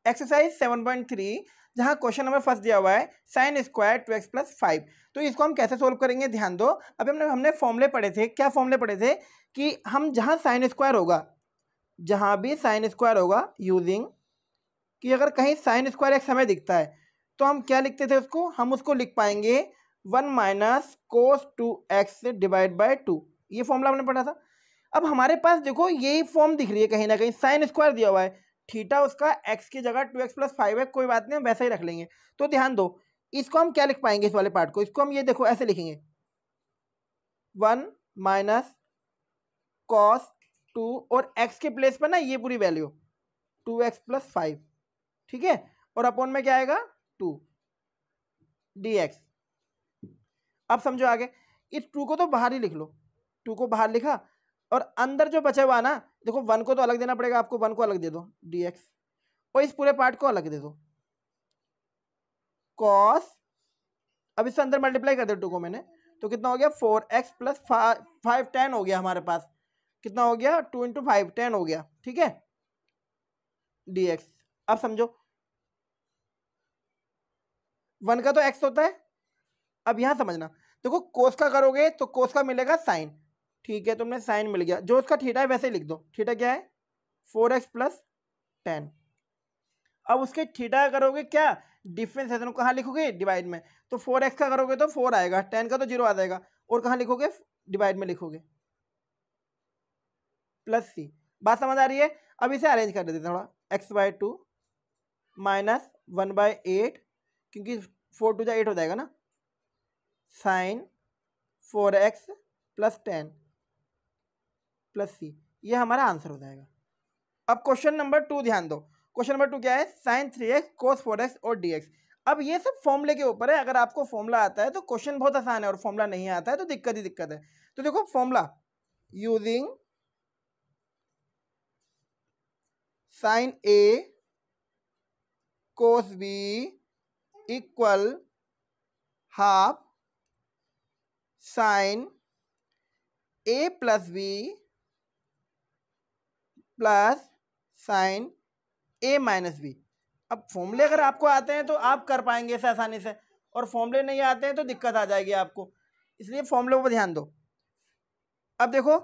Exercise 7.3 जहां question number first दिया हुआ है साइन स्क्वायर 2x + 5। तो इसको हम कैसे सोल्व करेंगे, ध्यान दो। अभी हमने फॉर्मूले पढ़े थे। क्या फॉर्मूले पढ़े थे कि हम जहां साइन स्क्वायर होगा, जहां भी साइन स्क्वायर होगा, यूजिंग कि अगर कहीं साइन स्क्वायर एक समय दिखता है तो हम क्या लिखते थे उसको, हम उसको लिख पाएंगे 1 - cos 2x डिवाइड बाय 2। ये फॉर्मूला हमने पढ़ा था। अब हमारे पास देखो यही फॉर्म दिख रही है, कहीं ना कहीं साइन स्क्वायर दिया हुआ है, थीटा उसका x की जगह 2x + 5 है, कोई बात नहीं, हम वैसा ही रख लेंगे। तो ध्यान दो, इसको हम क्या लिख पाएंगे, इस वाले पार्ट को, इसको हम ये देखो ऐसे लिखेंगे 1 - cos 2 और x के प्लेस पर ना ये पूरी वैल्यू 2x + 5, ठीक है, और अपॉन में क्या आएगा 2 dx। अब समझो आगे, इस 2 को तो बाहर ही लिख लो, 2 को बाहर लिखा और अंदर जो बचा हुआ ना, देखो 1 को तो अलग देना पड़ेगा आपको, 1 को अलग दे दो dx और इस पूरे पार्ट को अलग दे दो cos। अब इससे अंदर मल्टीप्लाई कर दो 2 को मैंने, तो कितना हो गया 4x + 5 10 हो गया हमारे पास। कितना हो गया 2 × 5 10 हो गया, ठीक है, dx। अब समझो 1 का तो x होता है। अब यहां समझना, देखो कोस का करोगे तो कोस का मिलेगा साइन, ठीक है, तुमने साइन मिल गया, जो उसका थीटा है वैसे ही लिख दो। थीटा क्या है 4x + 10। अब उसके थीटा करोगे क्या, डिफरेंशिएशन कहाँ लिखोगे, डिवाइड में। तो 4x का करोगे तो 4 आएगा, 10 का तो 0 आ जाएगा, और कहाँ लिखोगे, डिवाइड में लिखोगे +c। बात समझ आ रही है। अब इसे अरेंज कर देते थोड़ा, x/2 - 1/8, क्योंकि 4 × 2 = 8 हो जाएगा ना, साइन 4x + 10 +c। ये हमारा आंसर हो जाएगा। अब क्वेश्चन नंबर 2 ध्यान दो। क्वेश्चन नंबर 2 क्या है, साइन 3x cos 4x और dx। अब ये सब फॉर्मूले के ऊपर है। अगर आपको फॉर्मूला आता है तो क्वेश्चन बहुत आसान है, और फॉर्मूला नहीं आता है तो दिक्कत ही दिक्कत है। तो देखो formula, using sine a cos b equal half sine a + b plus sine a - b। अब फॉर्मूले अगर आपको आते हैं तो आप कर पाएंगे इसे आसानी से, और फॉर्मूले नहीं आते हैं तो दिक्कत आ जाएगी आपको, इसलिए फॉर्मूले पर ध्यान दो। अब देखो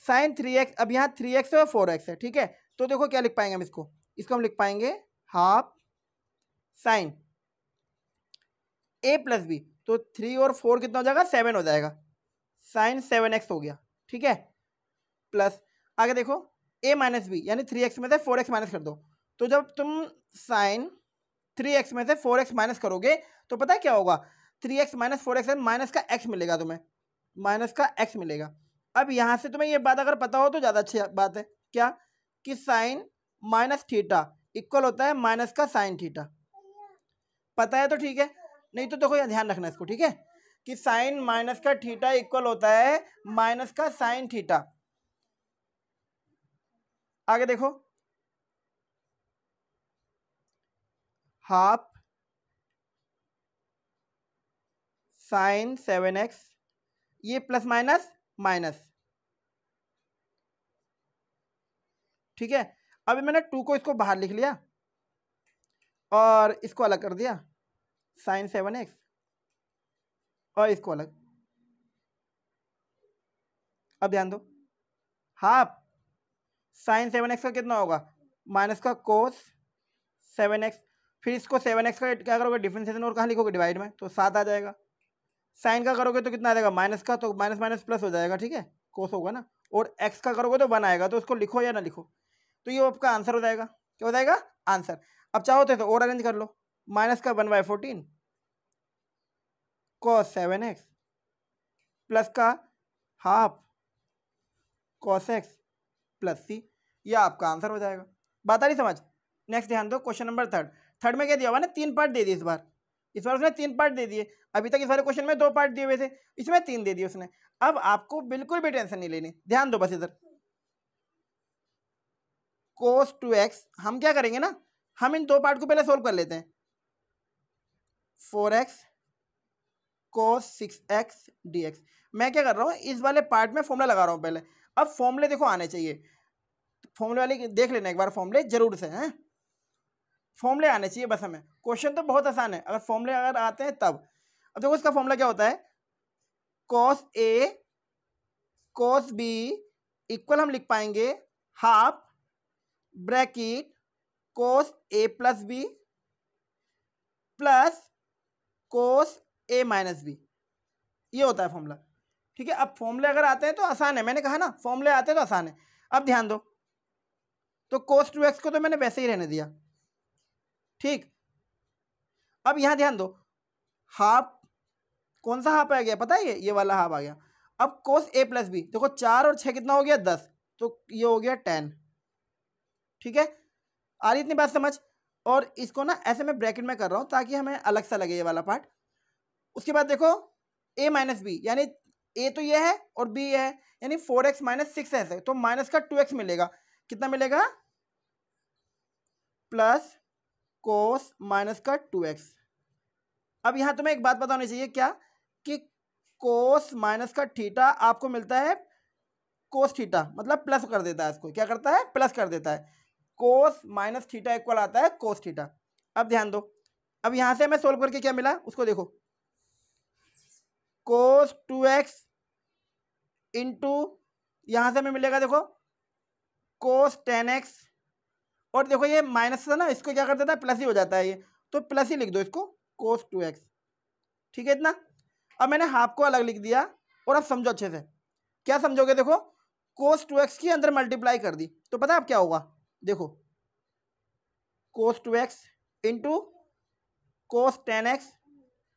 साइन 3x, अब यहाँ 3x है और 4x है, ठीक है, तो देखो क्या लिख पाएंगे हम इसको हम लिख पाएंगे हाफ साइन a + b। तो 3 और 4 कितना हो जाएगा 7 हो जाएगा, साइन 7x हो गया, ठीक है, प्लस आगे देखो a - b, यानी 3x में से 4x माइनस कर दो। तो जब तुम साइन 3x में से 4x माइनस करोगे तो पता है क्या होगा, 3x - 4x माइनस का x मिलेगा, तुम्हें माइनस का x मिलेगा। अब यहां से तुम्हें ये बात अगर पता हो तो ज़्यादा अच्छी बात है, क्या कि साइन माइनस थीटा इक्वल होता है माइनस का साइन थीटा। पता है तो ठीक है, नहीं तो देखो ध्यान रखना इसको, ठीक है, कि साइन माइनस का थीटा इक्वल होता है माइनस का साइन थीटा। आगे देखो हाफ साइन 7x, ये प्लस माइनस माइनस, ठीक है। अभी मैंने 2 को इसको बाहर लिख लिया और इसको अलग कर दिया, साइन 7x और इसको अलग। अब ध्यान दो, हाफ साइन 7x का कितना होगा, माइनस का कोस 7x, फिर इसको 7x का क्या करोगे डिफरेंशिएशन, और कहाँ लिखोगे डिवाइड में, तो 7 आ जाएगा। साइन का करोगे तो कितना आ जाएगा माइनस का, तो माइनस माइनस प्लस हो जाएगा, ठीक है, कोस होगा ना, और x का करोगे तो 1 आएगा, तो उसको लिखो या ना लिखो, तो ये आपका आंसर हो जाएगा। क्या हो जाएगा आंसर। अब चाहो तो और अरेंज कर लो, माइनस का 1/14 cos 7x प्लस का half cos x plus c, ये आपका आंसर हो जाएगा। बात आ रही समझ। नेक्स्ट ध्यान दो, क्वेश्चन नंबर 3। थर्ड में क्या दिया हुआ ना, 3 पार्ट दे दिए इस बार उसने 3 पार्ट दे दिए। अभी तक इस वाले क्वेश्चन में 2 पार्ट दिए हुए थे, इसमें 3 दे दिए उसने। अब आपको बिल्कुल भी टेंशन नहीं लेनी, ध्यान दो बस इधर। cos 2x हम क्या करेंगे ना, हम इन 2 पार्ट को पहले सोल्व कर लेते हैं। 4x cos 6x dx। मैं क्या कर रहा हूँ, इस वाले पार्ट में फॉर्मूला लगा रहा हूँ पहले। अब फॉर्मूले देखो आने चाहिए, फॉर्मूले वाले देख लेना एक बार, फॉर्मूले जरूर से हैं। फॉर्मूले आने चाहिए बस हमें। क्वेश्चन तो बहुत आसान है, अगर फॉर्मूले अगर आते हैं तब। अब देखो इसका फॉर्मूला क्या होता है, cos A cos B equal हम लिख पाएंगे half bracket cos A plus B plus cos A minus B, ये होता है फॉर्मूला। ठीक है, अब फॉर्मूले अगर आते हैं तो आसान है, मैंने कहा ना फॉर्मूले आते हैं तो आसान है। अब ध्यान दो, तो cos 2x को तो मैंने वैसे ही रहने दिया, ठीक। अब यहां ध्यान दो, हाफ, कौन सा हाफ आ गया पता है, ये वाला हाफ आ गया। अब cos A प्लस बी, देखो 4 और 6 कितना हो गया 10, तो ये हो गया 10। ठीक है, आ रही इतनी बात समझ। और इसको ना ऐसे मैं ब्रैकेट में कर रहा हूं ताकि हमें अलग सा लगे ये वाला पार्ट। उसके बाद देखो a माइनस बी, यानी a तो ये है और b ये है, यानी 4x माइनस 6 है, तो माइनस का 2x मिलेगा। कितना मिलेगा, प्लस कोस माइनस का 2x। अब यहां तुम्हें एक बात पता होनी चाहिए, क्या, कि कोस माइनस का थीटा आपको मिलता है कोस थीटा, मतलब प्लस कर देता है इसको, क्या करता है, प्लस कर देता है। कोस माइनस थीटा इक्वल आता है कोस थीटा। अब ध्यान दो, अब यहां से मैं सोल्व करके क्या मिला उसको देखो, कोस 2x इंटू यहां से हमें मिलेगा देखो कोस 10x, और देखो ये माइनस था ना, इसको क्या कर देता है, प्लस ही हो जाता है ये, तो प्लस ही लिख दो इसको, कोस 2x। ठीक है इतना। अब मैंने हाफ को अलग लिख दिया, और अब समझो अच्छे से, क्या समझोगे, देखो कोस 2x की अंदर मल्टीप्लाई कर दी, तो पता है अब क्या होगा, देखो कोस 2x into cos 10x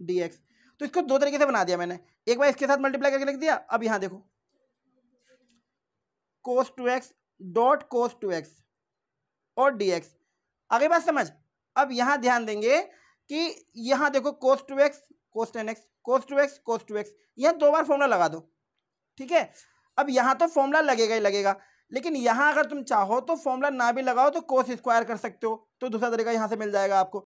dx। तो इसको दो तरीके से बना दिया मैंने, एक बार इसके साथ मल्टीप्लाई करके लिख दिया, अब यहां देखो कोस 2x डॉट कोस 2x और dx। आगे बात समझ। अब यहां ध्यान देंगे कि यहां देखो कोस 2x कोस 10x कोस 2x कोस 2x, यह दो बार फॉर्मूला लगा दो। ठीक है, अब यहां तो फॉर्मूला लगेगा ही लगेगा, लेकिन यहां अगर तुम चाहो तो फॉर्मूला ना भी लगाओ तो कोस स्क्वायर कर सकते हो, तो दूसरा तरीका यहां से मिल जाएगा आपको।